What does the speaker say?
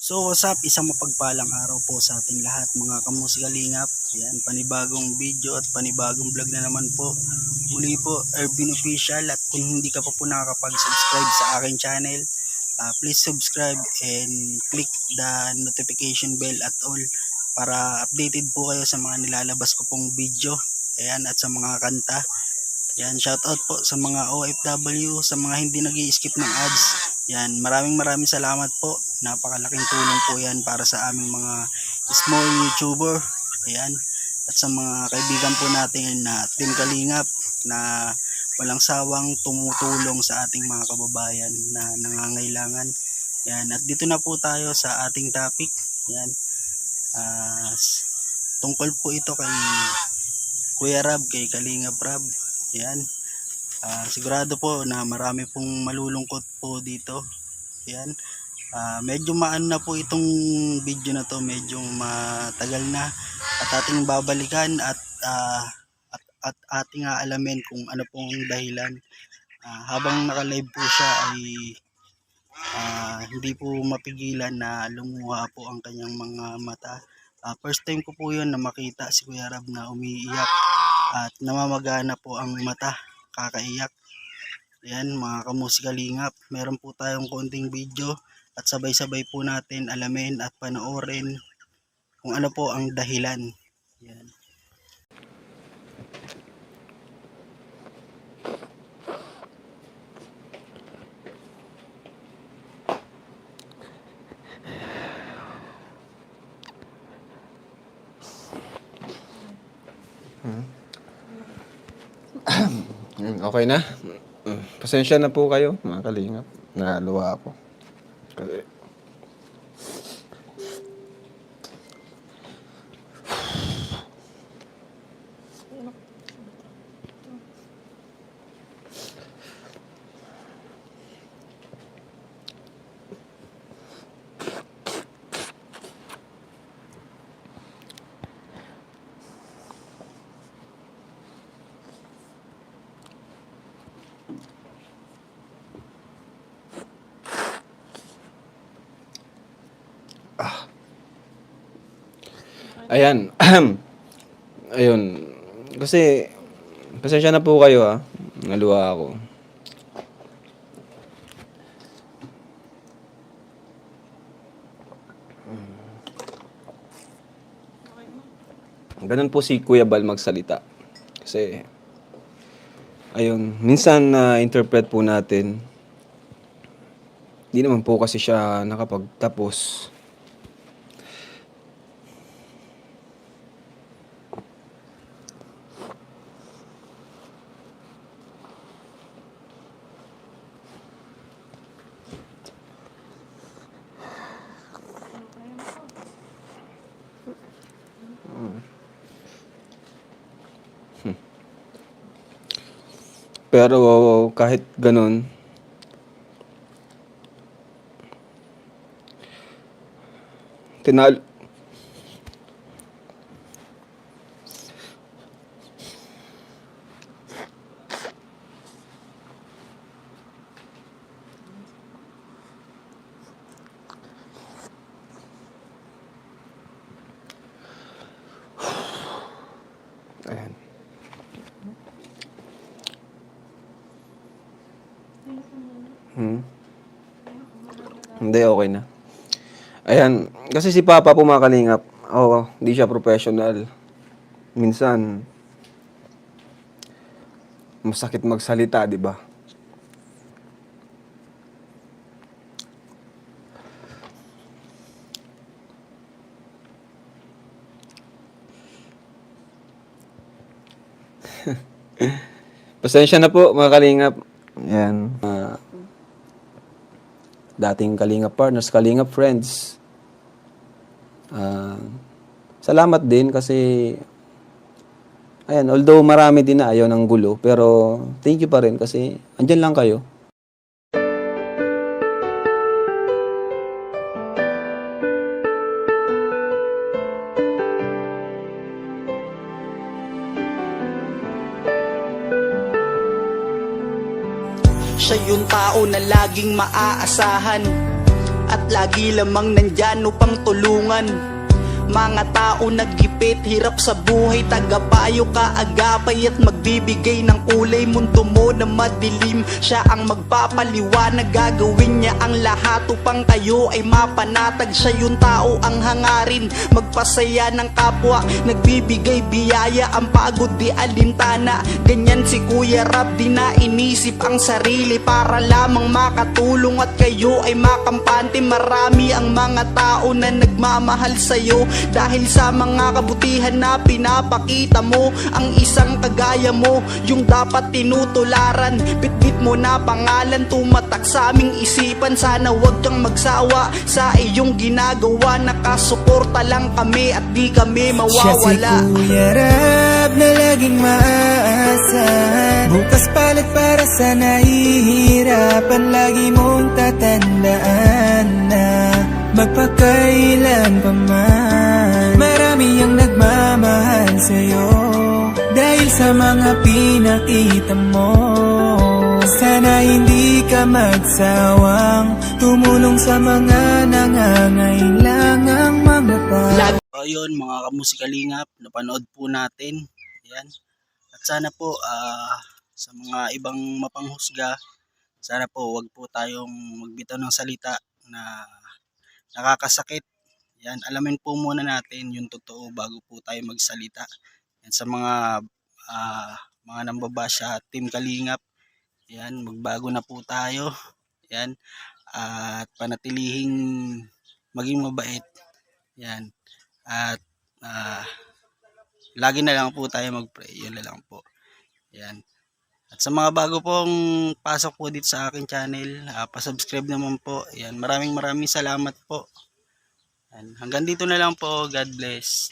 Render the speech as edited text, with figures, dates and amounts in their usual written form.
So what's up, isang mapagpalang araw po sa ating lahat mga kamusikalingap. Yan, panibagong video at panibagong vlog na naman po. Muli po, Ervin Official, at kung hindi ka pa po nakakapag-subscribe sa aking channel, please subscribe and click the notification bell at all para updated po kayo sa mga nilalabas ko pong video. Ayan, at sa mga kanta. Yan, shoutout po sa mga OFW, sa mga hindi nag-i-skip ng ads. Yan, maraming salamat po. Napakalaking tulong po yan para sa aming mga small YouTuber. Ayan, at sa mga kaibigan po natin na Team Kalingap na walang sawang tumutulong sa ating mga kababayan na nangangailangan. Yan, at dito na po tayo sa ating topic. Yan, tungkol po ito kay Kuya Rab, kay Kalingap Rab. Yan. Sigurado po na marami pong malulungkot po dito. Yan. Medyo maan na po itong video na to, medyo matagal na at ating babalikan at ating aalamin kung ano pong dahilan. Habang naka-live po siya ay hindi po mapigilan na lumuha po ang kanyang mga mata. First time ko po yun na makita si Kuya Rab na umiiyak at namamagana po ang mata, kakaiyak. Ayan mga kamusikalingap, meron po tayong konting video at sabay-sabay po natin alamin at panoorin kung ano po ang dahilan. Ayan. Okay na? Pasensya na po kayo, mga kalingap. Naluwa ako. Kasi... Ayan. Ayun. Kasi, pasensya na po kayo ha. Naluwa ako. Ganun po si Kuya Bal magsalita. Kasi, ayun, minsan na-interpret po natin, di naman po kasi siya nakapagtapos. Pero kahit ganun, tinalo. Ayan. Hindi, okay na. Ayan, kasi si Papa po mga kalingap, hindi siya professional. Minsan, masakit magsalita, di ba? Pasensya na po mga kalingap. Ayan. Dating kalingap partners, kalingap friends. Salamat din kasi ayan, although marami din na ayaw ng gulo, pero thank you pa rin kasi andyan lang kayo. Siya yung tao na laging maaasahan at lagi lamang nandyan upang tulungan. Mga tao naggipit, hirap sa buhay, tagapayo kaagapay at magbibigay ng kulay. Mundo mo na madilim, siya ang magpapaliwanag, gagawin niya ang lahat upang kayo ay mapanatag. Siya yung tao ang hangarin, magpasaya ng kapwa, nagbibigay biyaya, ang pagod di alintana. Ganyan si Kuya Rab, di na inisip ang sarili para lamang makatulong at kayo ay makampante. Marami ang mga tao na nagmamahal sa'yo dahil sa mga kabutihan na pinapakita mo. Ang isang kagaya mo, yung dapat tinutularan. Bitbit mo na pangalan, tumatak sa aming isipan. Sana wag kang magsawa sa iyong ginagawa. Nakasuporta lang kami at di kami mawawala. Siya si Kuya Rab na laging maaasahan, bukas palit para sa nahihirapan. Lagi mong tatandaan na magpakailan pa man, marami ang nagmamahal sa'yo dahil sa mga pinakita mo. Sana hindi ka magsawang tumulong sa mga nangangailangang mga tao. So yun mga kamusikalingap, napanood po natin. Yan. At sana po sa mga ibang mapanghusga, sana po wag po tayong magbitaw ng salita na nakakasakit. Yan, alamin po muna natin yung totoo bago po tayo magsalita. Yan, sa mga nambabasya Team Kalingap, yan, magbago na po tayo. Yan, at panatilihing maging mabait. Yan. At lagi na lang po tayo mag-pray. Yun na lang po. Yan. At sa mga bago pong pasok po dito sa aking channel, pa-subscribe naman po. Yan. Maraming salamat po. Yan. Hanggang dito na lang po. God bless.